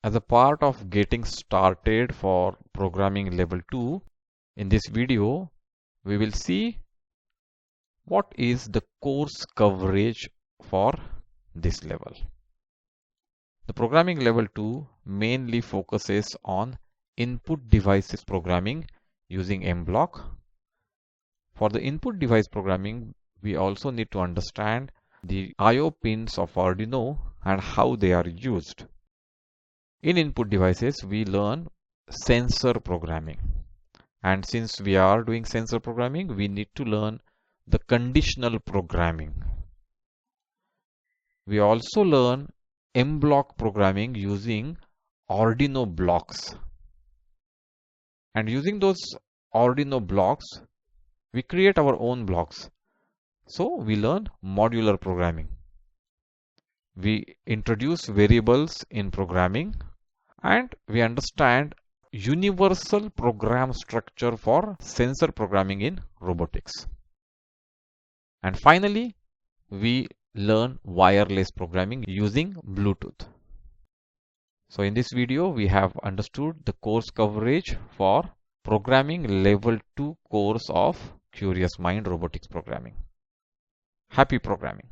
As a part of getting started for programming level 2, in this video, we will see what is the course coverage for this level. The programming level 2 mainly focuses on input devices programming using M-block. For the input device programming, we also need to understand the I/O pins of Arduino and how they are used. In input devices, we learn sensor programming. And since we are doing sensor programming, we need to learn the conditional programming. We also learn M-block programming using Arduino blocks. And using those Arduino blocks, we create our own blocks. So we learn modular programming. We introduce variables in programming, and we understand universal program structure for sensor programming in robotics. And finally, we learn wireless programming using Bluetooth. So in this video, we have understood the course coverage for programming level 2 course of Curious Mind Robotics Programming. Happy programming!